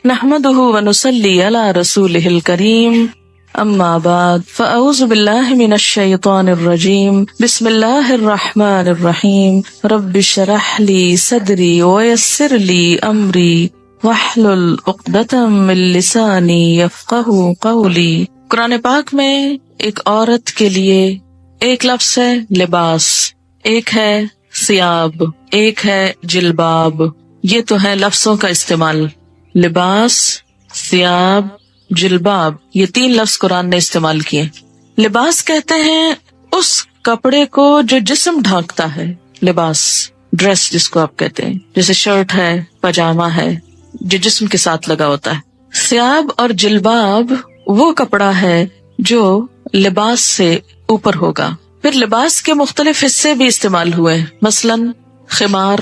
نحمده ونصلي على رسوله الكريم اما بعد فاعوذ بالله من الشيطان الرجيم بسم الله الرحمن الرحيم رب اشرح لي صدري ويسر لي امري واحلل عقدة من لساني يفقهوا قولي۔ قرآن پاک میں ایک عورت کے لیے ایک لفظ ہے لباس، ایک ہے ثیاب، ایک ہے جلباب۔ یہ تو ہے لفظوں کا استعمال، لباس، ثیاب، جلباب، یہ 3 لفظ قرآن نے استعمال کیے۔ لباس کہتے ہیں اس کپڑے کو جو جسم ڈھانکتا ہے، لباس، ڈریس جس کو آپ کہتے ہیں، جیسے شرٹ ہے، پاجامہ ہے، جو جسم کے ساتھ لگا ہوتا ہے۔ ثیاب اور جلباب وہ کپڑا ہے جو لباس سے اوپر ہوگا۔ پھر لباس کے مختلف حصے بھی استعمال ہوئے، مثلاً خمار،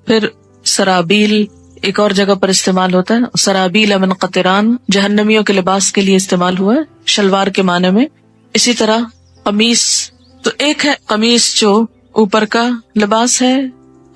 پھر سرابیل ایک اور جگہ پر استعمال ہوتا ہے، سرابیل من قطران جہنمیوں کے لباس کے لیے استعمال ہوا ہے، شلوار کے معنی میں۔ اسی طرح قمیص، تو ایک ہے قمیص جو اوپر کا لباس ہے،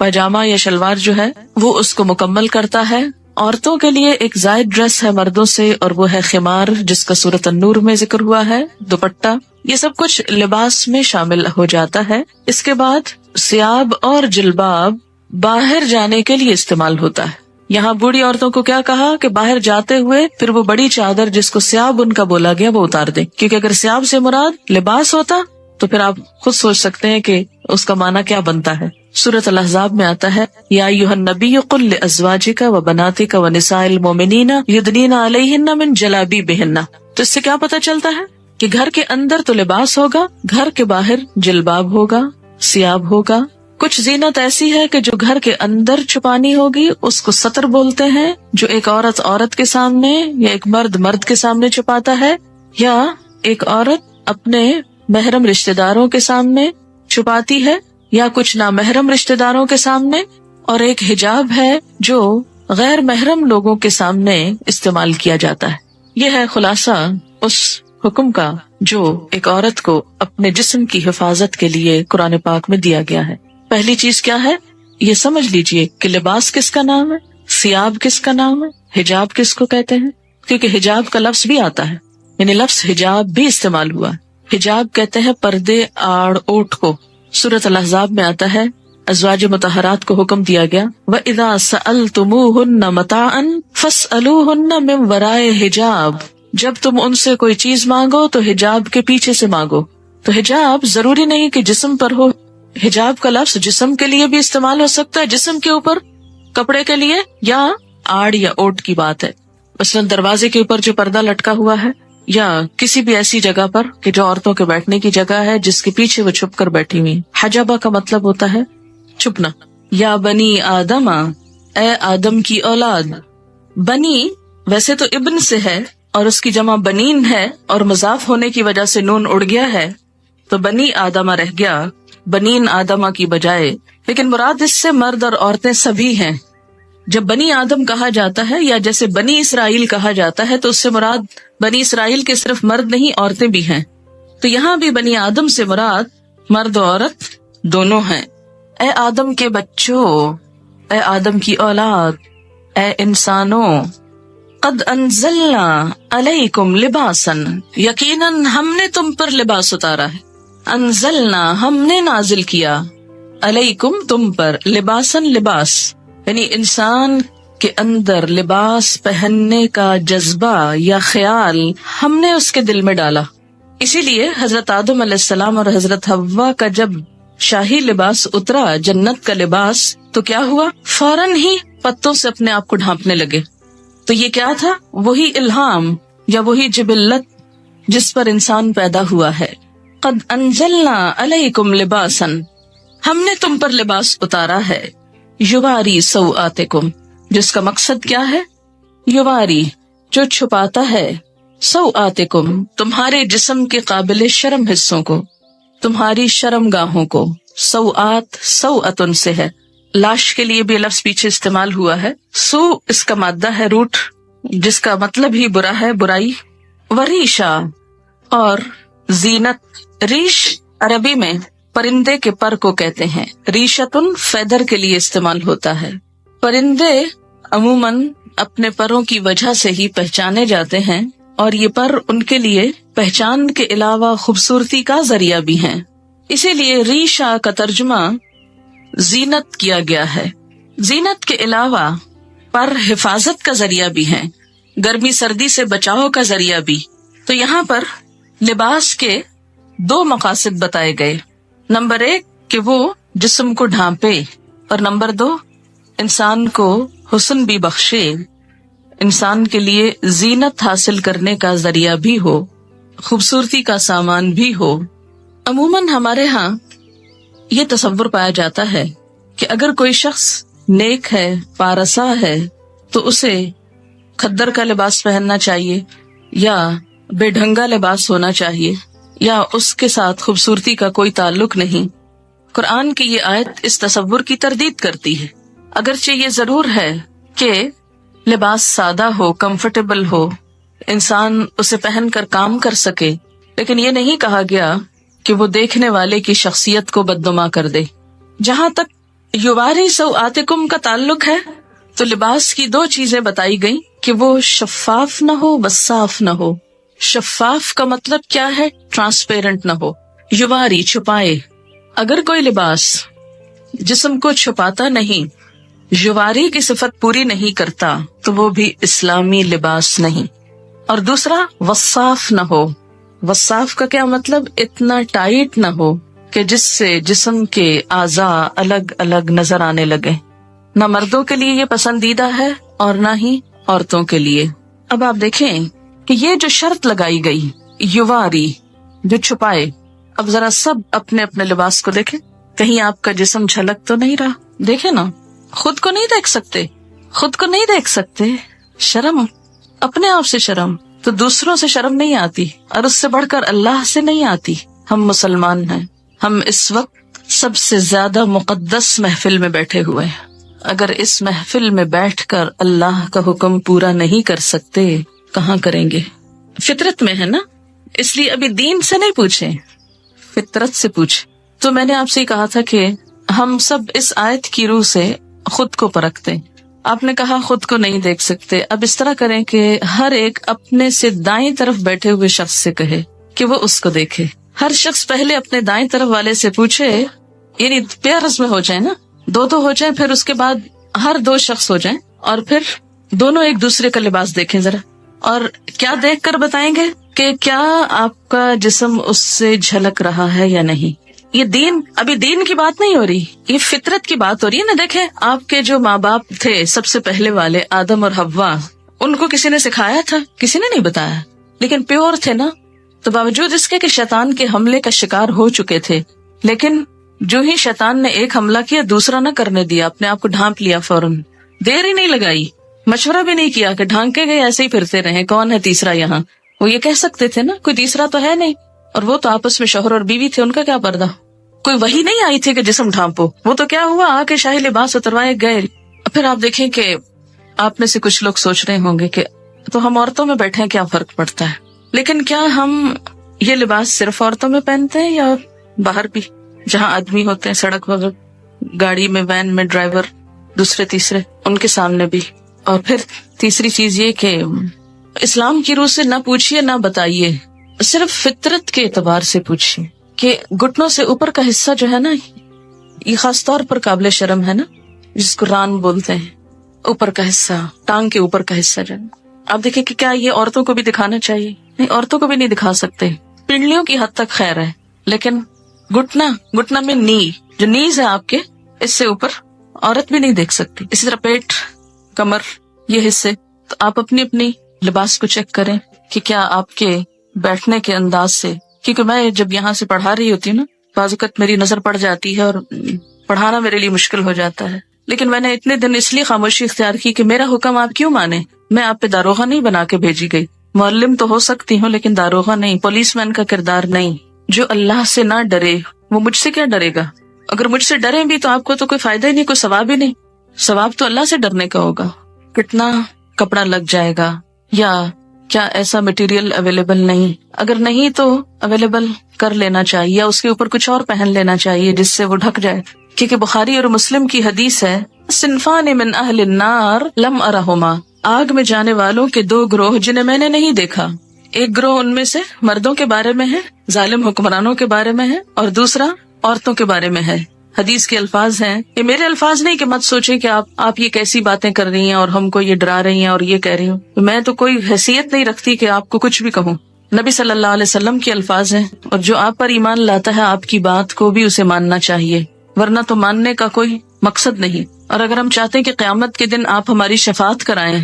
پاجامہ یا شلوار جو ہے وہ اس کو مکمل کرتا ہے۔ عورتوں کے لیے ایک زائد ڈریس ہے مردوں سے، اور وہ ہے خمار جس کا سورۃ النور میں ذکر ہوا ہے، دوپٹہ، یہ سب کچھ لباس میں شامل ہو جاتا ہے۔ اس کے بعد ثیاب اور جلباب باہر جانے کے لیے استعمال ہوتا ہے۔ یہاں بوڑھی عورتوں کو کیا کہا کہ باہر جاتے ہوئے پھر وہ بڑی چادر جس کو ثیاب ان کا بولا گیا وہ اتار دیں، کیونکہ اگر ثیاب سے مراد لباس ہوتا تو پھر آپ خود سوچ سکتے ہیں کہ اس کا معنی کیا بنتا ہے۔ سورۃ الاحزاب میں آتا ہے یا ایھا النبی قل لازواجک وبناتک ونساء المؤمنین یدنین علیہن من جلابیبہن۔ تو اس سے کیا پتہ چلتا ہے کہ گھر کے اندر تو لباس ہوگا، گھر کے باہر جلباب ہوگا، ثیاب ہوگا۔ کچھ زینت ایسی ہے کہ جو گھر کے اندر چھپانی ہوگی اس کو ستر بولتے ہیں، جو ایک عورت عورت کے سامنے یا ایک مرد مرد کے سامنے چھپاتا ہے، یا ایک عورت اپنے محرم رشتہ داروں کے سامنے چھپاتی ہے، یا کچھ نامحرم رشتہ داروں کے سامنے، اور ایک حجاب ہے جو غیر محرم لوگوں کے سامنے استعمال کیا جاتا ہے۔ یہ ہے خلاصہ اس حکم کا جو ایک عورت کو اپنے جسم کی حفاظت کے لیے قرآن پاک میں دیا گیا ہے۔ پہلی چیز کیا ہے یہ سمجھ لیجئے کہ لباس کس کا نام ہے، ثیاب کس کا نام ہے، حجاب کس کو کہتے ہیں، کیونکہ حجاب کا لفظ بھی آتا ہے، یعنی لفظ حجاب بھی استعمال ہوا ہے۔ حجاب کہتے ہیں پردے، آڑ، اوٹ کو۔ سورۃ الاحزاب میں آتا ہے ازواج مطہرات کو حکم دیا گیا وَإِذَا سَأَلْتُمُوهُنَّ مَتَاعًا فَاسْأَلُوهُنَّ مِنْ وَرَاءِ حِجَاب۔ جب تم ان سے کوئی چیز مانگو تو حجاب کے پیچھے سے مانگو۔ تو حجاب ضروری نہیں کہ جسم پر ہو، حجاب کا لفظ جسم کے لیے بھی استعمال ہو سکتا ہے، جسم کے اوپر کپڑے کے لیے، یا آڑ یا اوٹ کی بات ہے، مثلا دروازے کے اوپر جو پردہ لٹکا ہوا ہے، یا کسی بھی ایسی جگہ پر کہ جو عورتوں کے بیٹھنے کی جگہ ہے جس کے پیچھے وہ چھپ کر بیٹھی ہوئی۔ حجابہ کا مطلب ہوتا ہے چھپنا۔ یا بنی آدم، اے آدم کی اولاد۔ بنی ویسے تو ابن سے ہے اور اس کی جمع بنین ہے، اور مضاف ہونے کی وجہ سے نون اڑ گیا ہے تو بنی آدمہ رہ گیا بنین آدمہ کی بجائے، لیکن مراد اس سے مرد اور عورتیں سبھی ہیں۔ جب بنی آدم کہا جاتا ہے یا جیسے بنی اسرائیل کہا جاتا ہے تو اس سے مراد بنی اسرائیل کے صرف مرد نہیں عورتیں بھی ہیں، تو یہاں بھی بنی آدم سے مراد مرد و عورت دونوں ہیں۔ اے آدم کے بچوں، اے آدم کی اولاد، اے انسانوں، قد انزلنا علیکم لباسا، یقیناً ہم نے تم پر لباس اتارا ہے، انزلنا ہم نے نازل کیا، علیکم تم پر، لباسن لباس، یعنی انسان کے اندر لباس پہننے کا جذبہ یا خیال ہم نے اس کے دل میں ڈالا۔ اسی لیے حضرت آدم علیہ السلام اور حضرت حوا کا جب شاہی لباس اترا، جنت کا لباس، تو کیا ہوا؟ فوراً ہی پتوں سے اپنے آپ کو ڈھانپنے لگے۔ تو یہ کیا تھا؟ وہی الہام یا وہی جبلت جس پر انسان پیدا ہوا ہے۔ قد انزلنا علیکم لباسا، ہم نے تم پر لباس اتارا ہے، یواری سوآتکم، جس کا مقصد کیا ہے؟ یواری، جو چھپاتا ہے، سوآتکم، تمہارے جسم کے قابل شرم حصوں کو، تمہاری شرم گاہوں کو۔ سوآت سوآتن سے ہے، لاش کے لیے بھی لفظ پیچھے استعمال ہوا ہے۔ سو اس کا مادہ ہے روٹ، جس کا مطلب ہی برا ہے، برائی۔ وریشا، اور زینت۔ ریش عربی میں پرندے کے پر کو کہتے ہیں، ریشتن فیدر کے لیے استعمال ہوتا ہے۔ پرندے عموماً اپنے پروں کی وجہ سے ہی پہچانے جاتے ہیں، اور یہ پر ان کے لیے پہچان کے علاوہ خوبصورتی کا ذریعہ بھی ہیں۔ اسی لیے ریشہ کا ترجمہ زینت کیا گیا ہے۔ زینت کے علاوہ پر حفاظت کا ذریعہ بھی ہیں، گرمی سردی سے بچاؤ کا ذریعہ بھی۔ تو یہاں پر لباس کے 2 مقاصد بتائے گئے، نمبر 1 کہ وہ جسم کو ڈھانپے، اور نمبر 2 انسان کو حسن بھی بخشے، انسان کے لیے زینت حاصل کرنے کا ذریعہ بھی ہو، خوبصورتی کا سامان بھی ہو۔ عموماً ہمارے ہاں یہ تصور پایا جاتا ہے کہ اگر کوئی شخص نیک ہے، پارسا ہے، تو اسے کھدر کا لباس پہننا چاہیے، یا بے ڈھنگا لباس ہونا چاہیے، یا اس کے ساتھ خوبصورتی کا کوئی تعلق نہیں۔ قرآن کی یہ آیت اس تصور کی تردید کرتی ہے۔ اگرچہ یہ ضرور ہے کہ لباس سادہ ہو، کمفرٹیبل ہو، انسان اسے پہن کر کام کر سکے، لیکن یہ نہیں کہا گیا کہ وہ دیکھنے والے کی شخصیت کو بدنما کر دے۔ جہاں تک یواری سوآتکم کا تعلق ہے تو لباس کی 2 چیزیں بتائی گئیں کہ وہ شفاف نہ ہو، وصاف نہ ہو۔ شفاف کا مطلب کیا ہے؟ ٹرانسپیرنٹ نہ ہو، یواری، چھپائے۔ اگر کوئی لباس جسم کو چھپاتا نہیں، یواری کی صفت پوری نہیں کرتا، تو وہ بھی اسلامی لباس نہیں۔ اور دوسرا وصاف نہ ہو۔ وصاف کا کیا مطلب؟ اتنا ٹائٹ نہ ہو کہ جس سے جسم کے اعضاء الگ الگ نظر آنے لگے۔ نہ مردوں کے لیے یہ پسندیدہ ہے اور نہ ہی عورتوں کے لیے۔ اب آپ دیکھیں کہ یہ جو شرط لگائی گئی، یواری، جو چھپائے، اب ذرا سب اپنے اپنے لباس کو دیکھیں، کہیں آپ کا جسم جھلک تو نہیں رہا؟ دیکھیں نا، خود کو نہیں دیکھ سکتے، خود کو نہیں دیکھ سکتے، شرم، اپنے آپ سے شرم، تو دوسروں سے شرم نہیں آتی، اور اس سے بڑھ کر اللہ سے نہیں آتی۔ ہم مسلمان ہیں، ہم اس وقت سب سے زیادہ مقدس محفل میں بیٹھے ہوئے ہیں، اگر اس محفل میں بیٹھ کر اللہ کا حکم پورا نہیں کر سکتے، کہاں کریں گے؟ فطرت میں ہے نا، اس لیے ابھی دین سے نہیں پوچھیں، فطرت سے پوچھیں۔ تو میں نے آپ سے کہا تھا کہ ہم سب اس آیت کی روح سے خود کو پرکھتے ہیں۔ آپ نے کہا خود کو نہیں دیکھ سکتے، اب اس طرح کریں کہ ہر ایک اپنے سے دائیں طرف بیٹھے ہوئے شخص سے کہے کہ وہ اس کو دیکھے۔ ہر شخص پہلے اپنے دائیں طرف والے سے پوچھے، یعنی پیئرز میں ہو جائیں نا، 2 ہو جائیں، پھر اس کے بعد ہر 2 شخص ہو جائیں، اور پھر دونوں ایک دوسرے کا لباس دیکھیں ذرا، اور کیا دیکھ کر بتائیں گے کہ کیا آپ کا جسم اس سے جھلک رہا ہے یا نہیں۔ یہ دین، ابھی دین کی بات نہیں ہو رہی، یہ فطرت کی بات ہو رہی ہے نا۔ دیکھیں آپ کے جو ماں باپ تھے سب سے پہلے والے، آدم اور حوا، ان کو کسی نے سکھایا تھا؟ کسی نے نہیں بتایا، لیکن پیور تھے نا۔ تو باوجود اس کے کہ شیطان کے حملے کا شکار ہو چکے تھے، لیکن جو ہی شیطان نے ایک حملہ کیا، دوسرا نہ کرنے دیا، اپنے آپ کو ڈھانپ لیا فوراً، دیر ہی نہیں لگائی، مشورہ بھی نہیں کیا کہ ڈھانکے گئے ایسے ہی پھرتے رہے، کون ہے تیسرا یہاں؟ وہ یہ کہہ سکتے تھے نا، کوئی تیسرا تو ہے نہیں، اور وہ تو آپس میں شوہر اور بیوی تھے، ان کا کیا پردہ؟ کوئی وحی نہیں آئی تھی کہ جسم ڈھانپو، وہ تو کیا ہوا، آ کے شاہی لباس اتروائے گئے۔ پھر آپ دیکھیں کہ آپ میں سے کچھ لوگ سوچ رہے ہوں گے کہ تو ہم عورتوں میں بیٹھے ہیں، کیا فرق پڑتا ہے؟ لیکن کیا ہم یہ لباس صرف عورتوں میں پہنتے ہیں یا باہر بھی، جہاں آدمی ہوتے ہیں سڑک وغیرہ، گاڑی میں، وین میں، ڈرائیور، دوسرے تیسرے، ان کے سامنے بھی؟ اور پھر تیسری چیز یہ کہ اسلام کی روح سے نہ پوچھیے نہ بتائیے، صرف فطرت کے اعتبار سے پوچھیے کہ گھٹنوں سے اوپر کا حصہ جو ہے نا، یہ خاص طور پر قابل شرم ہے نا، جس کو ران بولتے ہیں، اوپر کا حصہ، ٹانگ کے اوپر کا حصہ جو ہے۔ آپ دیکھیں کہ کیا یہ عورتوں کو بھی دکھانا چاہیے؟ نہیں، عورتوں کو بھی نہیں دکھا سکتے، پنڈلیوں کی حد تک خیر ہے، لیکن گھٹنا میں نی، جو نیز ہے آپ کے، اس سے اوپر عورت بھی نہیں دیکھ سکتی۔ اسی طرح پیٹ، کمر، یہ حصے، تو آپ اپنی اپنی لباس کو چیک کریں کہ کیا آپ کے بیٹھنے کے انداز سے، کیونکہ میں جب یہاں سے پڑھا رہی ہوتی ہوں نا، بعض اوقات میری نظر پڑ جاتی ہے اور پڑھانا میرے لیے مشکل ہو جاتا ہے، لیکن میں نے اتنے دن اس لیے خاموشی اختیار کی کہ میرا حکم آپ کیوں مانے؟ میں آپ پہ داروغہ نہیں بنا کے بھیجی گئی، معلم تو ہو سکتی ہوں لیکن داروغہ نہیں، پولیس مین کا کردار نہیں۔ جو اللہ سے نہ ڈرے وہ مجھ سے کیا ڈرے گا؟ اگر مجھ سے ڈرے بھی تو آپ کو تو کوئی فائدہ ہی نہیں، کوئی ثواب ہی نہیں، ثواب تو اللہ سے ڈرنے کا ہوگا۔ کتنا کپڑا لگ جائے گا، یا کیا ایسا مٹیریل اویلیبل نہیں؟ اگر نہیں تو اویلیبل کر لینا چاہیے، یا اس کے اوپر کچھ اور پہن لینا چاہیے جس سے وہ ڈھک جائے، کیونکہ بخاری اور مسلم کی حدیث ہے، صنفان من اہل النار لم ارہما، آگ میں جانے والوں کے دو گروہ جنہیں میں نے نہیں دیکھا. ایک گروہ ان میں سے مردوں کے بارے میں ہے، ظالم حکمرانوں کے بارے میں ہے، اور دوسرا عورتوں کے بارے میں ہے. حدیث کے الفاظ ہیں، یہ میرے الفاظ نہیں کہ مت سوچیں کہ آپ یہ کیسی باتیں کر رہی ہیں اور ہم کو یہ ڈرا رہی ہیں اور یہ کہہ رہی ہوں. میں تو کوئی حیثیت نہیں رکھتی کہ آپ کو کچھ بھی کہوں. نبی صلی اللہ علیہ وسلم کے الفاظ ہیں، اور جو آپ پر ایمان لاتا ہے آپ کی بات کو بھی اسے ماننا چاہیے، ورنہ تو ماننے کا کوئی مقصد نہیں. اور اگر ہم چاہتے ہیں کہ قیامت کے دن آپ ہماری شفاعت کرائیں،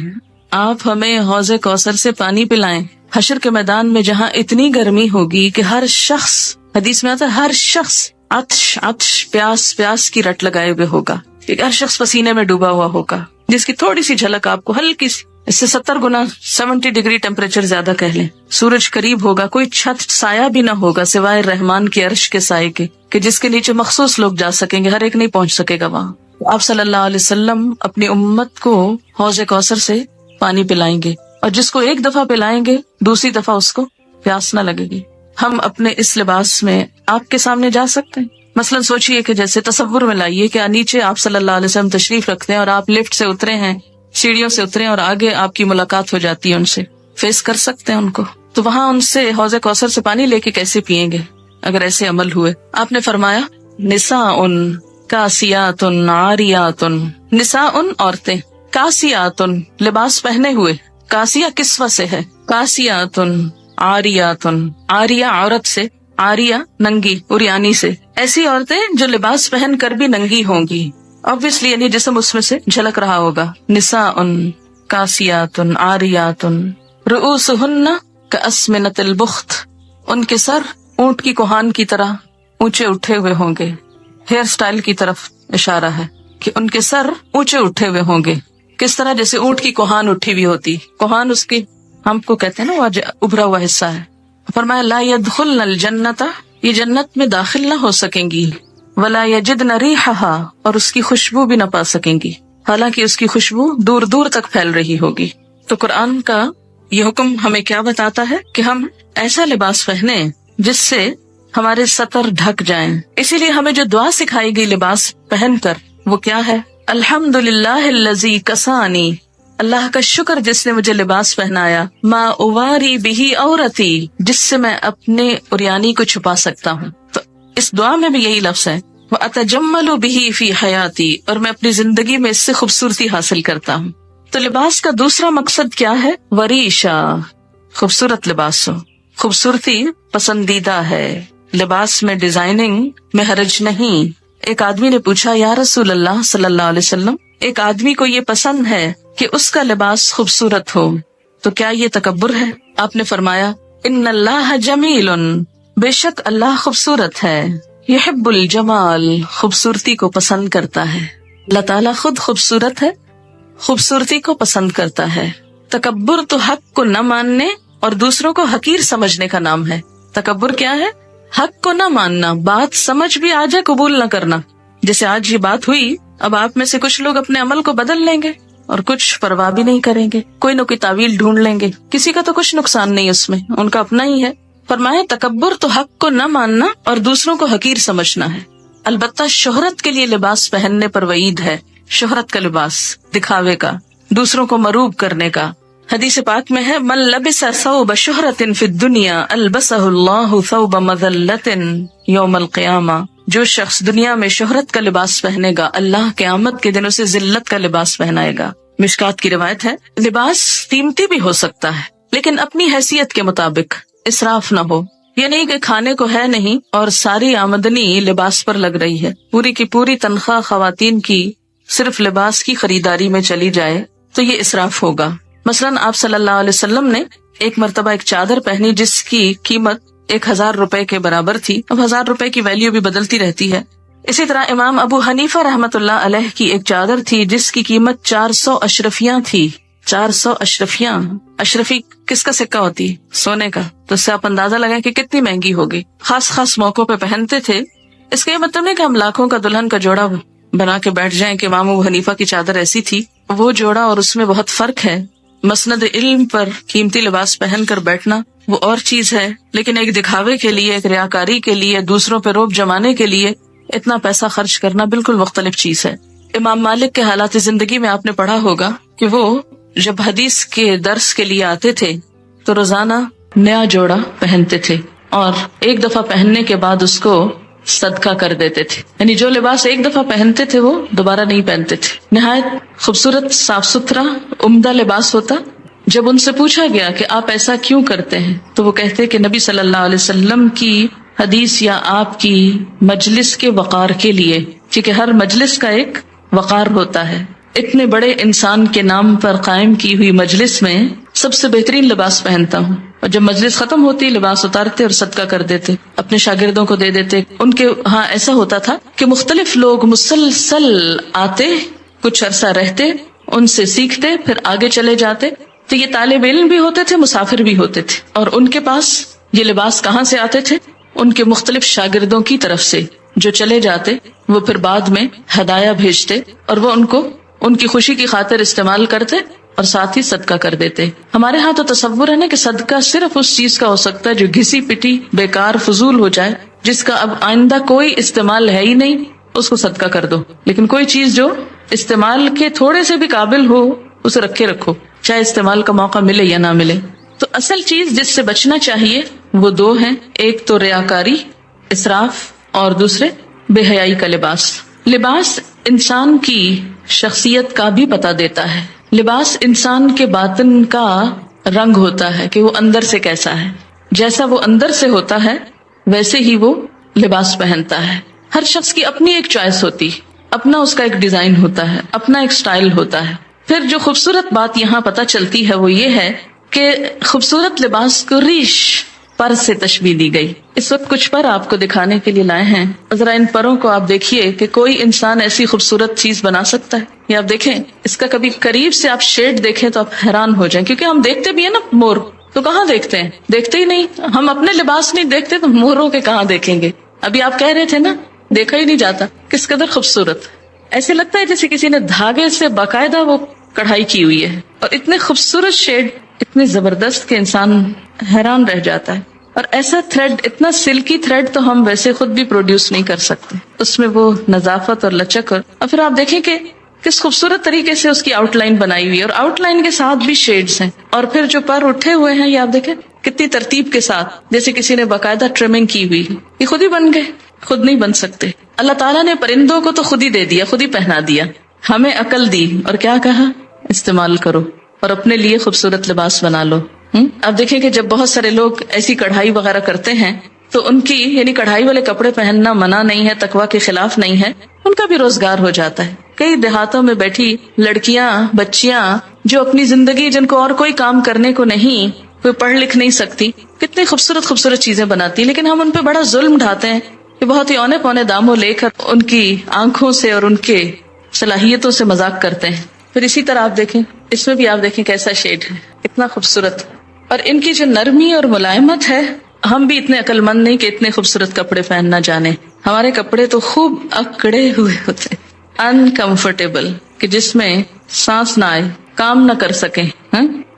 آپ ہمیں حوض کوثر سے پانی پلائیں، حشر کے میدان میں جہاں اتنی گرمی ہوگی کہ ہر شخص، حدیث میں آتا ہے ہر شخص عطش پیاس کی رٹ لگائے ہوئے ہوگا، ہر شخص پسینے میں ڈوبا ہوا ہوگا، جس کی تھوڑی سی جھلک آپ کو ہلکی سی، اس سے 70 گنا 70 ڈگری ٹیمپریچر زیادہ کہہ لیں. سورج قریب ہوگا، کوئی چھت سایہ بھی نہ ہوگا سوائے رحمان کے عرش کے سائے کے، کہ جس کے نیچے مخصوص لوگ جا سکیں گے، ہر ایک نہیں پہنچ سکے گا وہاں. آپ صلی اللہ علیہ وسلم اپنی امت کو حوض کوثر سے پانی پلائیں گے، اور جس کو ایک دفعہ پلائیں گے دوسری دفعہ اس کو پیاس نہ لگے گی. ہم اپنے اس لباس میں آپ کے سامنے جا سکتے ہیں. مثلا سوچئے کہ جیسے تصور میں لائیے کہ نیچے آپ صلی اللہ علیہ وسلم تشریف رکھتے ہیں اور آپ لفٹ سے اترے ہیں، سیڑھیوں سے اترے، اور آگے آپ کی ملاقات ہو جاتی ہے، ان سے فیس کر سکتے ہیں ان کو، تو وہاں ان سے حوض کوثر سے پانی لے کے کیسے پیئیں گے اگر ایسے عمل ہوئے. آپ نے فرمایا نساء کاسیات عاریات، نساء عورتیں، کاسیات لباس پہنے ہوئے، کاسیہ کسوہ سے ہے، کاسیات عاریات، عاریہ عورت سے، عاریہ ننگی عریانی سے، ایسی عورتیں جو لباس پہن کر بھی ننگی ہوں گی، obviously یعنی جسم اس میں سے جھلک رہا ہوگا. نساء کاسیات عاریات رؤوسہن کاسمنۃ البخت، ان کے سر اونٹ کی کوہان کی طرح اونچے اٹھے ہوئے ہوں گے. ہیئر سٹائل کی طرف اشارہ ہے کہ ان کے سر اونچے اٹھے ہوئے ہوں گے. کس طرح؟ جیسے اونٹ کی کوہان اٹھی ہوئی ہوتی، کوہان اس کی ہم کو کہتے ہیں نا وہ ابھرا ہوا حصہ ہے. فرمایا لا يدخلن الجنۃ، یہ جنت میں داخل نہ ہو سکیں گی، ولا یجدن ریحھا، اور اس کی خوشبو بھی نہ پا سکیں گی، حالانکہ اس کی خوشبو دور دور تک پھیل رہی ہوگی. تو قرآن کا یہ حکم ہمیں کیا بتاتا ہے کہ ہم ایسا لباس پہنیں جس سے ہمارے سطر ڈھک جائیں. اسی لیے ہمیں جو دعا سکھائی گئی لباس پہن کر وہ کیا ہے؟ الحمدللہ الذی کسانی، اللہ کا شکر جس نے مجھے لباس پہنایا، ما اواری بہی عورتی، جس سے میں اپنے عریانی کو چھپا سکتا ہوں. تو اس دعا میں بھی یہی لفظ ہے، واتجمل بہی فی حیاتی، اور میں اپنی زندگی میں اس سے خوبصورتی حاصل کرتا ہوں. تو لباس کا دوسرا مقصد کیا ہے؟ وریشا، خوبصورت لباس ہو. خوبصورتی پسندیدہ ہے، لباس میں ڈیزائننگ میں حرج نہیں. ایک آدمی نے پوچھا یا رسول اللہ صلی اللہ علیہ وسلم، ایک آدمی کو یہ پسند ہے کہ اس کا لباس خوبصورت ہو، تو کیا یہ تکبر ہے؟ آپ نے فرمایا ان اللہ جمیل، بے شک اللہ خوبصورت ہے، یحب الجمال، خوبصورتی کو پسند کرتا ہے. اللہ تعالیٰ خود خوبصورت ہے، خوبصورتی کو پسند کرتا ہے. تکبر تو حق کو نہ ماننے اور دوسروں کو حقیر سمجھنے کا نام ہے. تکبر کیا ہے؟ حق کو نہ ماننا، بات سمجھ بھی آ جائے قبول نہ کرنا. جیسے آج یہ بات ہوئی، اب آپ میں سے کچھ لوگ اپنے عمل کو بدل لیں گے اور کچھ پرواہ بھی نہیں کریں گے، کوئی نہ کوئی تعویل ڈھونڈ لیں گے. کسی کا تو کچھ نقصان نہیں اس میں، ان کا اپنا ہی ہے. فرمایا تکبر تو حق کو نہ ماننا اور دوسروں کو حقیر سمجھنا ہے. البتہ شہرت کے لیے لباس پہننے پر وعید ہے. شہرت کا لباس، دکھاوے کا، دوسروں کو مروب کرنے کا. حدیث پاک میں ہے من لبس ثوب شہرت فی الدنیا البسہ اللہ ثوب مذلت یوم القیامہ، جو شخص دنیا میں شہرت کا لباس پہنے گا اللہ قیامت کے دن اسے ذلت کا لباس پہنائے گا. مشکات کی روایت ہے لباس قیمتی بھی ہو سکتا ہے لیکن اپنی حیثیت کے مطابق، اسراف نہ ہو. یہ نہیں کہ کھانے کو ہے نہیں اور ساری آمدنی لباس پر لگ رہی ہے، پوری کی پوری تنخواہ خواتین کی صرف لباس کی خریداری میں چلی جائے تو یہ اسراف ہوگا. مثلاً آپ صلی اللہ علیہ وسلم نے ایک مرتبہ ایک چادر پہنی جس کی قیمت 1000 روپے کے برابر تھی. اب 1000 روپے کی ویلیو بھی بدلتی رہتی ہے. اسی طرح امام ابو حنیفہ رحمۃ اللہ علیہ کی ایک چادر تھی جس کی قیمت 400 اشرفیاں تھی. 400 اشرفیاں، اشرفی کس کا سکہ ہوتی؟ سونے کا. تو اس سے آپ اندازہ لگائیں کہ کتنی مہنگی ہوگی. خاص موقعوں پہ پہنتے تھے. اس کا یہ مطلب نہیں کہ ہم لاکھوں کا دلہن کا جوڑا بنا کے بیٹھ جائیں کہ امام ابو حنیفہ کی چادر ایسی تھی. وہ جوڑا اور اس میں بہت فرق ہے. مسند علم پر قیمتی لباس پہن کر بیٹھنا وہ اور چیز ہے، لیکن ایک دکھاوے کے لیے، ایک ریاکاری کے لیے، دوسروں پہ روب جمانے کے لیے اتنا پیسہ خرچ کرنا بالکل مختلف چیز ہے. امام مالک کے حالات زندگی میں آپ نے پڑھا ہوگا کہ وہ جب حدیث کے درس کے لیے آتے تھے تو روزانہ نیا جوڑا پہنتے تھے اور ایک دفعہ پہننے کے بعد اس کو صدقہ کر دیتے تھے، یعنی جو لباس ایک دفعہ پہنتے تھے وہ دوبارہ نہیں پہنتے تھے. نہایت خوبصورت، صاف ستھرا، عمدہ لباس ہوتا. جب ان سے پوچھا گیا کہ آپ ایسا کیوں کرتے ہیں تو وہ کہتے کہ نبی صلی اللہ علیہ وسلم کی حدیث یا آپ کی مجلس کے وقار کے لیے، کیونکہ ہر مجلس کا ایک وقار ہوتا ہے. اتنے بڑے انسان کے نام پر قائم کی ہوئی مجلس میں سب سے بہترین لباس پہنتا ہوں، اور جب مجلس ختم ہوتی لباس اتارتے اور صدقہ کر دیتے، اپنے شاگردوں کو دے دیتے. ان کے ہاں ایسا ہوتا تھا کہ مختلف لوگ مسلسل آتے، کچھ عرصہ رہتے، ان سے سیکھتے، پھر آگے چلے جاتے. تو یہ طالب علم بھی ہوتے تھے، مسافر بھی ہوتے تھے، اور ان کے پاس یہ لباس کہاں سے آتے تھے؟ ان کے مختلف شاگردوں کی طرف سے جو چلے جاتے، وہ پھر بعد میں ہدایہ بھیجتے اور وہ ان کو ان کی خوشی کی خاطر استعمال کرتے اور ساتھ ہی صدقہ کر دیتے. ہمارے ہاں تو تصور ہے نا کہ صدقہ صرف اس چیز کا ہو سکتا ہے جو گھسی پٹی، بیکار، فضول ہو جائے، جس کا اب آئندہ کوئی استعمال ہے ہی نہیں، اس کو صدقہ کر دو. لیکن کوئی چیز جو استعمال کے تھوڑے سے بھی قابل ہو اسے رکھے رکھو، چاہے استعمال کا موقع ملے یا نہ ملے. تو اصل چیز جس سے بچنا چاہیے وہ دو ہیں، ایک تو ریاکاری، اسراف، اور دوسرے بے حیائی کا لباس. لباس انسان کی شخصیت کا بھی پتہ دیتا ہے. لباس انسان کے باطن کا رنگ ہوتا ہے کہ وہ اندر سے کیسا ہے. جیسا وہ اندر سے ہوتا ہے ویسے ہی وہ لباس پہنتا ہے. ہر شخص کی اپنی ایک چوائس ہوتی، اپنا اس کا ایک ڈیزائن ہوتا ہے، اپنا ایک سٹائل ہوتا ہے. پھر جو خوبصورت بات یہاں پتہ چلتی ہے وہ یہ ہے کہ خوبصورت لباس کو ریش، پر سے تشبیہ دی گئی. اس وقت کچھ پر آپ کو دکھانے کے لیے لائے ہیں. ذرا ان پروں کو آپ دیکھیے کہ کوئی انسان ایسی خوبصورت چیز بنا سکتا ہے. یہ آپ دیکھیں، اس کا کبھی قریب سے آپ شیڈ دیکھیں تو آپ حیران ہو جائیں، کیونکہ ہم دیکھتے بھی ہیں نا مور، تو کہاں دیکھتے ہیں؟ دیکھتے ہی نہیں. ہم اپنے لباس نہیں دیکھتے تو موروں کے کہاں دیکھیں گے؟ ابھی آپ کہہ رہے تھے نا، دیکھا ہی نہیں جاتا. کس قدر خوبصورت، ایسے لگتا ہے جیسے کسی نے دھاگے سے باقاعدہ وہ کڑھائی کی ہوئی ہے، اور اتنے خوبصورت شیڈ، اتنے زبردست کہ انسان حیران رہ جاتا ہے. اور ایسا تھریڈ، اتنا سلکی تھریڈ تو ہم ویسے خود بھی پروڈیوس نہیں کر سکتے. اس میں وہ نظافت اور لچک، اور پھر آپ دیکھیں کہ کس خوبصورت طریقے سے اس کی آؤٹ لائن بنائی ہوئی ہے، اور آؤٹ لائن کے ساتھ بھی شیڈز ہیں. اور پھر جو پر اٹھے ہوئے ہیں یہ آپ دیکھیں کتنی ترتیب کے ساتھ، جیسے کسی نے باقاعدہ ٹریمنگ کی ہوئی. یہ خود ہی بن گئے، خود نہیں بن سکتے. اللہ تعالیٰ نے پرندوں کو تو خود ہی دے دیا، خود ہی پہنا دیا. ہمیں عقل دی اور کیا کہا؟ استعمال کرو اور اپنے لیے خوبصورت لباس بنا لو. اب دیکھیں کہ جب بہت سارے لوگ ایسی کڑھائی وغیرہ کرتے ہیں تو ان کی، یعنی کڑھائی والے کپڑے پہننا منع نہیں ہے، تقویٰ کے خلاف نہیں ہے، ان کا بھی روزگار ہو جاتا ہے. کئی دیہاتوں میں بیٹھی لڑکیاں، بچیاں جو اپنی زندگی، جن کو اور کوئی کام کرنے کو نہیں، کوئی پڑھ لکھ نہیں سکتی، کتنی خوبصورت خوبصورت چیزیں بناتی، لیکن ہم ان پہ بڑا ظلم ڈھاتے ہیں کہ بہت ہی اونے پونے داموں لے کر ان کی آنکھوں سے اور ان کے صلاحیتوں سے مذاق کرتے ہیں. پھر اسی طرح آپ دیکھیں، اس میں بھی آپ دیکھیں کیسا شیڈ ہے، اتنا خوبصورت. اور ان کی جو نرمی اور ملائمت ہے، ہم بھی اتنے عقل مند نہیں کہ اتنے خوبصورت کپڑے پہن نہ جانے. ہمارے کپڑے تو خوب اکڑے ہوئے ہوتے، انکمفرٹیبل، کہ جس میں سانس نہ آئے، کام نہ کر سکیں.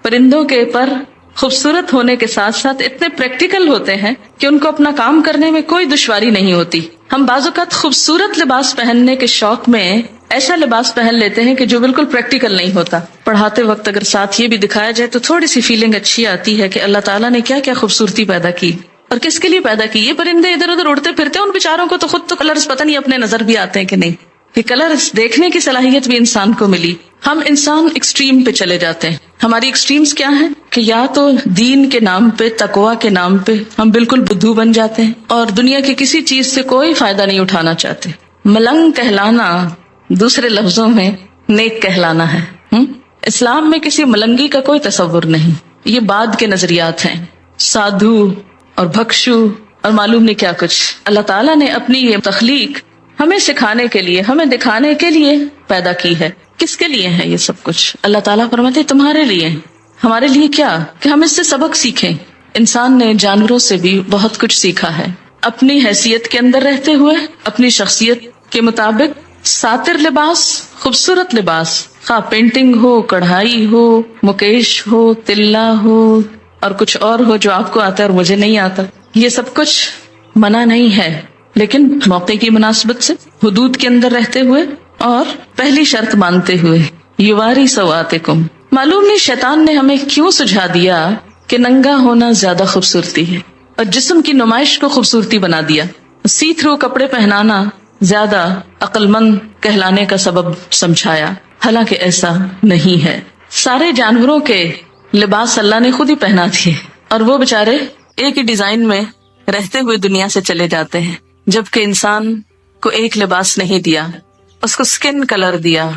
پرندوں کے پر خوبصورت ہونے کے ساتھ ساتھ اتنے پریکٹیکل ہوتے ہیں کہ ان کو اپنا کام کرنے میں کوئی دشواری نہیں ہوتی. ہم بعض اوقات خوبصورت لباس پہننے کے شوق میں ایسا لباس پہن لیتے ہیں کہ جو بالکل پریکٹیکل نہیں ہوتا. پڑھاتے وقت اگر ساتھ یہ بھی دکھایا جائے تو تھوڑی سی فیلنگ اچھی آتی ہے کہ اللہ تعالیٰ نے کیا کیا خوبصورتی پیدا کی اور کس کے لیے پیدا کی. یہ پرندے ادھر ادھر اڑتے پھرتے، ان بیچاروں کو تو خود تو کلرز پتہ نہیں اپنے نظر بھی آتے ہیں کہ نہیں. یہ کلرز دیکھنے کی صلاحیت بھی انسان کو ملی. ہم انسان ایکسٹریم پہ چلے جاتے ہیں. ہماری ایکسٹریمز کیا ہیں کہ یا تو دین کے نام پہ، تقویٰ کے نام پہ ہم بالکل بدھو بن جاتے ہیں اور دنیا کی کسی چیز سے کوئی فائدہ نہیں اٹھانا چاہتے. ملنگ کہلانا دوسرے لفظوں میں نیک کہلانا ہے. اسلام میں کسی ملنگی کا کوئی تصور نہیں. یہ بعد کے نظریات ہیں، سادھو اور بھکشو اور معلوم نہیں کیا کچھ. اللہ تعالیٰ نے اپنی یہ تخلیق ہمیں سکھانے کے لیے، ہمیں دکھانے کے لیے پیدا کی ہے. کس کے لیے ہے یہ سب کچھ؟ اللہ تعالیٰ فرماتے تمہارے لیے. ہمارے لیے کیا؟ کہ ہم اس سے سبق سیکھیں. انسان نے جانوروں سے بھی بہت کچھ سیکھا ہے. اپنی حیثیت کے اندر رہتے ہوئے، اپنی شخصیت کے مطابق ساتر لباس، خوبصورت لباس، خواہ پینٹنگ ہو، کڑھائی ہو، مکیش ہو، تلا ہو اور کچھ اور ہو جو آپ کو آتا ہے اور مجھے نہیں آتا، یہ سب کچھ منع نہیں ہے، لیکن موقع کی مناسبت سے، حدود کے اندر رہتے ہوئے اور پہلی شرط مانتے ہوئے. یواری سواتکم، معلوم نہیں شیطان نے ہمیں کیوں سجھا دیا کہ ننگا ہونا زیادہ خوبصورتی ہے اور جسم کی نمائش کو خوبصورتی بنا دیا. سی تھرو کپڑے پہنانا زیادہ عقل مند کہلانے کا سبب سمجھایا، حالانکہ ایسا نہیں ہے. سارے جانوروں کے لباس اللہ نے خود ہی پہنا دیے اور وہ بےچارے ایک ہی ڈیزائن میں رہتے ہوئے دنیا سے چلے جاتے ہیں، جبکہ انسان کو ایک لباس نہیں دیا، اس کو سکن کلر دیا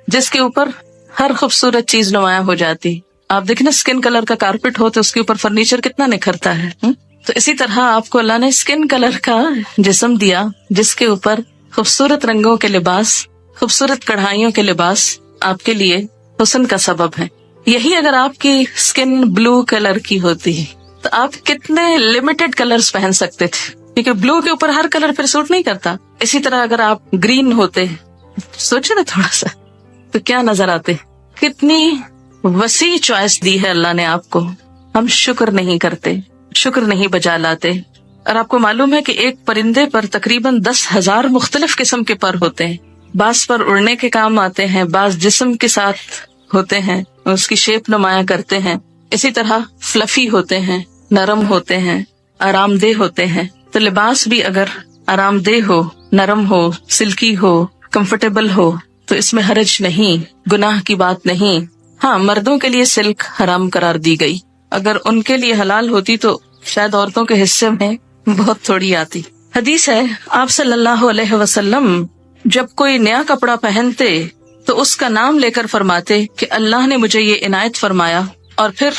جس کے اوپر ہر خوبصورت چیز نمایاں ہو جاتی. آپ دیکھیں نا سکن کلر کا کارپیٹ ہو تو اس کے اوپر فرنیچر کتنا نکھرتا ہے. تو اسی طرح آپ کو اللہ نے سکن کلر کا جسم دیا جس کے اوپر خوبصورت رنگوں کے لباس، خوبصورت کڑھائیوں کے لباس آپ کے لیے حسن کا سبب ہے. یہی اگر آپ کی سکن بلو کلر کی ہوتی تو آپ کتنے لمیٹڈ کلرز پہن سکتے تھے، کیونکہ بلو کے اوپر ہر کلر پھر سوٹ نہیں کرتا. اسی طرح اگر آپ گرین ہوتے، سوچے نا تھوڑا سا، تو کیا نظر آتے. کتنی وسیع چوائس دی ہے اللہ نے آپ کو، ہم شکر نہیں کرتے، شکر نہیں بجا لاتے. اور آپ کو معلوم ہے کہ ایک پرندے پر تقریباً 10,000 مختلف قسم کے پر ہوتے ہیں. بعض پر اڑنے کے کام آتے ہیں، بعض جسم کے ساتھ ہوتے ہیں، اس کی شیپ نمایاں کرتے ہیں. اسی طرح فلفی ہوتے ہیں، نرم ہوتے ہیں، آرام دہ ہوتے ہیں. تو لباس بھی اگر آرام دہ ہو، نرم ہو، سلکی ہو، کمفرٹیبل ہو تو اس میں حرج نہیں، گناہ کی بات نہیں. ہاں، مردوں کے لیے سلک حرام قرار دی گئی، اگر ان کے لیے حلال ہوتی تو شاید عورتوں کے حصے میں بہت تھوڑی آتی. حدیث ہے آپ صلی اللہ علیہ وسلم جب کوئی نیا کپڑا پہنتے تو اس کا نام لے کر فرماتے کہ اللہ نے مجھے یہ عنایت فرمایا، اور پھر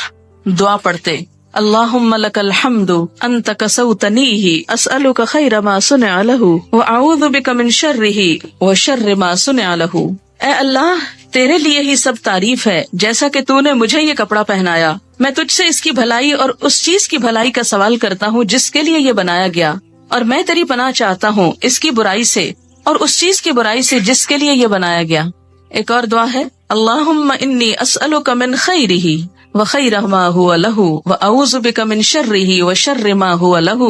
دعا پڑھتے اللہم لک الحمد انت کسوتنیہ اسألک خیر ما صنع لہ واعوذ بک من شرہ وشر ما صنع لہ. اے اللہ، تیرے لیے ہی سب تعریف ہے، جیسا کہ تو نے مجھے یہ کپڑا پہنایا، میں تجھ سے اس کی بھلائی اور اس چیز کی بھلائی کا سوال کرتا ہوں جس کے لیے یہ بنایا گیا، اور میں تیری پناہ چاہتا ہوں اس کی برائی سے اور اس چیز کی برائی سے جس کے لیے یہ بنایا گیا. ایک اور دعا ہے اللہم انی اسألک من خیرہ وخیر ما ہوا لہ واعوذ بک من شرہ وشر ما ہوا لہ.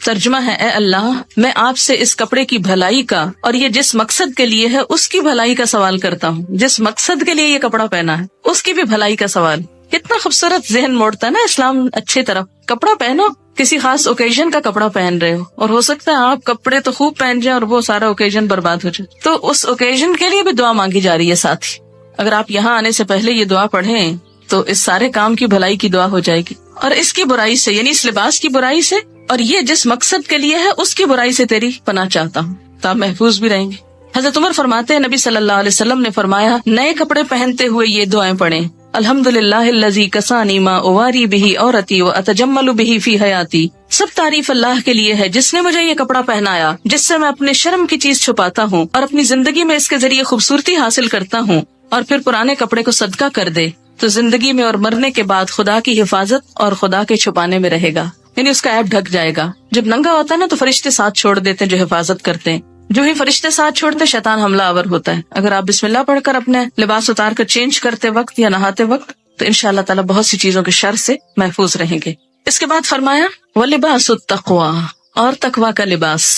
ترجمہ ہے اے اللہ، میں آپ سے اس کپڑے کی بھلائی کا اور یہ جس مقصد کے لیے ہے اس کی بھلائی کا سوال کرتا ہوں. جس مقصد کے لیے یہ کپڑا پہنا ہے اس کی بھی بھلائی کا سوال. کتنا خوبصورت ذہن موڑتا ہے نا اسلام اچھی طرح. کپڑا پہنو، کسی خاص اوکیزن کا کپڑا پہن رہے ہو، اور ہو سکتا ہے آپ کپڑے تو خوب پہن جائیں اور وہ سارا اوکیزن برباد ہو جائے، تو اس اوکیزن کے لیے بھی دعا مانگی جا رہی ہے. ساتھ ہی اگر آپ یہاں آنے سے پہلے یہ دعا پڑھیں تو اس سارے کام کی بھلائی کی دعا ہو جائے گی، اور اس کی برائی سے یعنی اس لباس کی برائی سے اور یہ جس مقصد کے لیے ہے اس کی برائی سے تیری پناہ چاہتا ہوں، تو آپ محفوظ بھی رہیں گے. حضرت عمر فرماتے ہیں نبی صلی اللہ علیہ وسلم نے فرمایا نئے کپڑے پہنتے ہوئے یہ دعائیں پڑھیں الحمدللہ الذی کسانی ما اواری بہ عورتی واتجمل بہ فی حیاتی. سب تعریف اللہ کے لیے ہے جس نے مجھے یہ کپڑا پہنایا جس سے میں اپنے شرم کی چیز چھپاتا ہوں اور اپنی زندگی میں اس کے ذریعے خوبصورتی حاصل کرتا ہوں. اور پھر پرانے کپڑے کو صدقہ کر دے تو زندگی میں اور مرنے کے بعد خدا کی حفاظت اور خدا کے چھپانے میں رہے گا، یعنی اس کا عیب ڈھک جائے گا. جب ننگا ہوتا ہے نا تو فرشتے ساتھ چھوڑ دیتے ہیں جو حفاظت کرتے ہیں. جو ہی فرشتے ساتھ چھوڑتے شیطان حملہ آور ہوتا ہے. اگر آپ بسم اللہ پڑھ کر اپنے لباس اتار کر چینج کرتے وقت یا نہاتے وقت تو انشاءاللہ تعالیٰ بہت سی چیزوں کے شر سے محفوظ رہیں گے. اس کے بعد فرمایا وَلِبَاسُ التَّقْوَىٰ، اور تقویٰ کا لباس.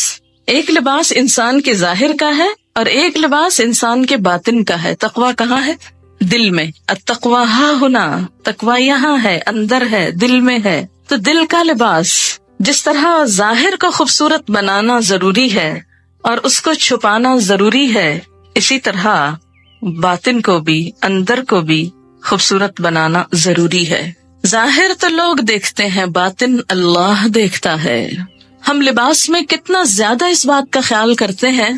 ایک لباس انسان کے ظاہر کا ہے اور ایک لباس انسان کے باطن کا ہے. تقویٰ کہاں ہے؟ دل میں. التقویٰ ہاں ہونا، تقویٰ یہاں ہے، اندر ہے، دل میں ہے. تو دل کا لباس جس طرح ظاہر کو خوبصورت بنانا ضروری ہے اور اس کو چھپانا ضروری ہے، اسی طرح باطن کو بھی، اندر کو بھی خوبصورت بنانا ضروری ہے. ظاہر تو لوگ دیکھتے ہیں، باطن اللہ دیکھتا ہے. ہم لباس میں کتنا زیادہ اس بات کا خیال کرتے ہیں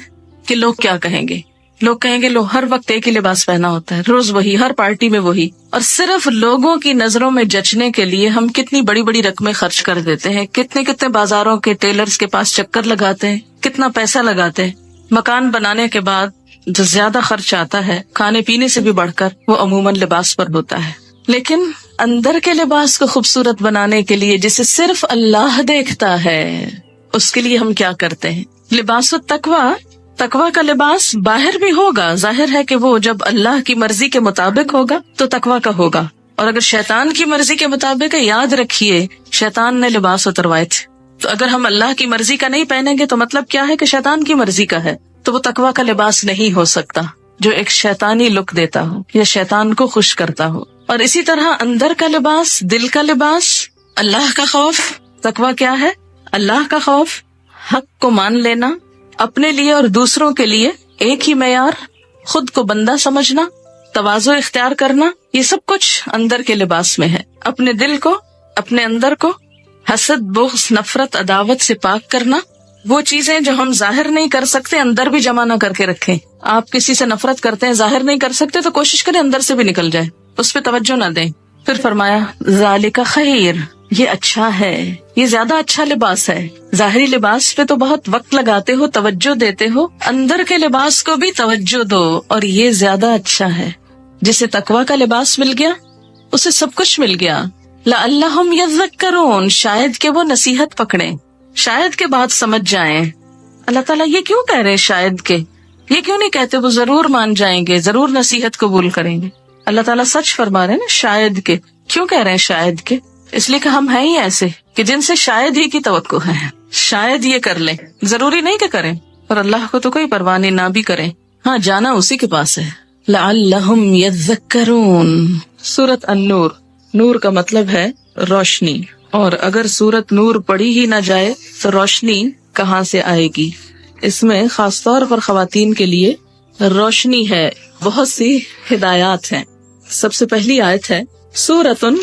کہ لوگ کیا کہیں گے. لوگ کہیں گے لو ہر وقت ایک ہی لباس پہنا ہوتا ہے، روز وہی، ہر پارٹی میں وہی. اور صرف لوگوں کی نظروں میں جچنے کے لیے ہم کتنی بڑی بڑی رقمیں خرچ کر دیتے ہیں، کتنے بازاروں کے ٹیلرز کے پاس چکر لگاتے ہیں، کتنا پیسہ لگاتے ہیں. مکان بنانے کے بعد جو زیادہ خرچ آتا ہے کھانے پینے سے بھی بڑھ کر وہ عموماً لباس پر ہوتا ہے. لیکن اندر کے لباس کو خوبصورت بنانے کے لیے جسے صرف اللہ دیکھتا ہے اس کے لیے ہم کیا کرتے ہیں؟ لباس التقویٰ، تقویٰ کا لباس باہر بھی ہوگا. ظاہر ہے کہ وہ جب اللہ کی مرضی کے مطابق ہوگا تو تقویٰ کا ہوگا، اور اگر شیطان کی مرضی کے مطابق ہے، یاد رکھیے شیطان نے لباس اتروائے تھے. تو اگر ہم اللہ کی مرضی کا نہیں پہنیں گے تو مطلب کیا ہے کہ شیطان کی مرضی کا ہے، تو وہ تقویٰ کا لباس نہیں ہو سکتا. جو ایک شیطانی لک دیتا ہو یا شیطان کو خوش کرتا ہو. اور اسی طرح اندر کا لباس، دل کا لباس اللہ کا خوف. تقویٰ کیا ہے؟ اللہ کا خوف، حق کو مان لینا، اپنے لیے اور دوسروں کے لیے ایک ہی معیار، خود کو بندہ سمجھنا، تواضع اختیار کرنا، یہ سب کچھ اندر کے لباس میں ہے. اپنے دل کو، اپنے اندر کو حسد، بغض، نفرت، عداوت سے پاک کرنا. وہ چیزیں جو ہم ظاہر نہیں کر سکتے اندر بھی جمع نہ کر کے رکھیں. آپ کسی سے نفرت کرتے ہیں، ظاہر نہیں کر سکتے تو کوشش کریں اندر سے بھی نکل جائے، اس پہ توجہ نہ دیں. پھر فرمایا ذالک خیر، یہ اچھا ہے، یہ زیادہ اچھا لباس ہے. ظاہری لباس پہ تو بہت وقت لگاتے ہو، توجہ دیتے ہو، اندر کے لباس کو بھی توجہ دو، اور یہ زیادہ اچھا ہے. جسے تقویٰ کا لباس مل گیا اسے سب کچھ مل گیا. لعلہم یذکرون، شاید کہ وہ نصیحت پکڑیں، شاید کے بات سمجھ جائیں. اللہ تعالیٰ یہ کیوں کہہ رہے ہیں شاید کے؟ یہ کیوں نہیں کہتے وہ ضرور مان جائیں گے، ضرور نصیحت قبول کریں گے؟ اللہ تعالیٰ سچ فرما رہے ہیں نا. شاید کے کیوں کہہ رہے ہیں شاید کے؟ اس لیے کہ ہم ہیں ہی ایسے کہ جن سے شاید ہی کی توقع ہے، شاید یہ کر لیں، ضروری نہیں کہ کریں. اور اللہ کو تو کوئی پرواہ نہیں، نہ بھی کریں، ہاں جانا اسی کے پاس ہے. لعلہم یذکرون. سورۃ النور، نور کا مطلب ہے روشنی، اور اگر سورۃ نور پڑھی ہی نہ جائے تو روشنی کہاں سے آئے گی؟ اس میں خاص طور پر خواتین کے لیے روشنی ہے، بہت سی ہدایات ہیں. سب سے پہلی آیت ہے سورتن،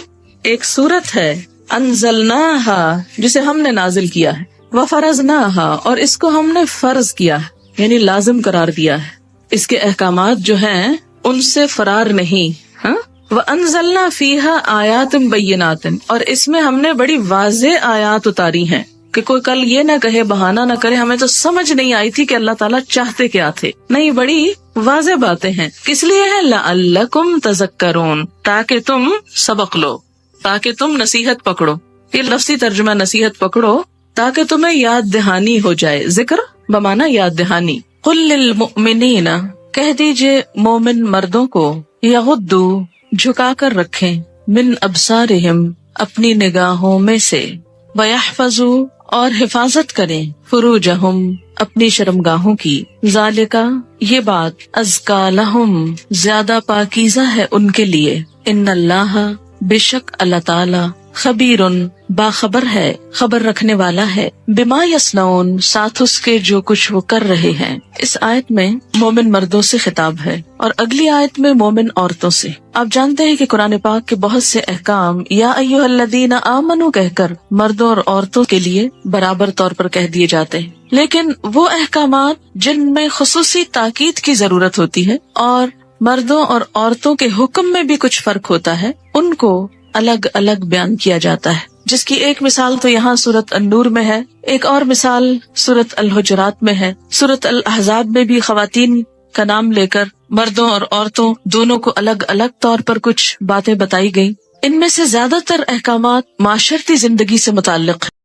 ایک سورت ہے، انزلناہا، جسے ہم نے نازل کیا ہے، وفرضناہا، اور اس کو ہم نے فرض کیا ہے، یعنی لازم قرار دیا ہے. اس کے احکامات جو ہیں ان سے فرار نہیں. ہاں، وَأَنزَلْنَا فِيهَا آيَاتٍ بَيِّنَاتٍ، اور اس میں ہم نے بڑی واضح آیات اتاری ہیں کہ کوئی کل یہ نہ کہے، بہانہ نہ کرے ہمیں تو سمجھ نہیں آئی تھی کہ اللہ تعالیٰ چاہتے کیا تھے. نہیں، بڑی واضح باتیں ہیں. کس لیے ہے؟ لَعَلَّكُمْ تَذَكَّرُونَ، تاکہ تم سبق لو، تاکہ تم نصیحت پکڑو. یہ لفظی ترجمہ نصیحت پکڑو تاکہ تمہیں یاد دہانی ہو جائے. ذکر بمانا یاد دہانی. قُلْ لِلْمُؤْمِنِينَ، کہہ دیجئے مومن مردوں کو، یغضوا، جھکا کر رکھیں، من ابصارہم، اپنی نگاہوں میں سے، ویحفظوا، اور حفاظت کریں، فروجہم، اپنی شرمگاہوں کی، ذالکا، یہ بات، ازکا لہم، زیادہ پاکیزہ ہے ان کے لیے، ان اللہ، بے شک اللہ تعالی، خبیرن، باخبر ہے، خبر رکھنے والا ہے، بما یصنعون، ساتھ اس کے جو کچھ وہ کر رہے ہیں. اس آیت میں مومن مردوں سے خطاب ہے اور اگلی آیت میں مومن عورتوں سے. آپ جانتے ہیں کہ قرآن پاک کے بہت سے احکام یا ایھا الذین آمنوا کہہ کر مردوں اور عورتوں کے لیے برابر طور پر کہہ دیے جاتے ہیں، لیکن وہ احکامات جن میں خصوصی تاکید کی ضرورت ہوتی ہے اور مردوں اور عورتوں کے حکم میں بھی کچھ فرق ہوتا ہے، ان کو الگ الگ بیان کیا جاتا ہے. جس کی ایک مثال تو یہاں سورۃ النور میں ہے، ایک اور مثال سورۃ الحجرات میں ہے. سورۃ الاحزاب میں بھی خواتین کا نام لے کر مردوں اور عورتوں دونوں کو الگ الگ طور پر کچھ باتیں بتائی گئیں. ان میں سے زیادہ تر احکامات معاشرتی زندگی سے متعلق ہیں.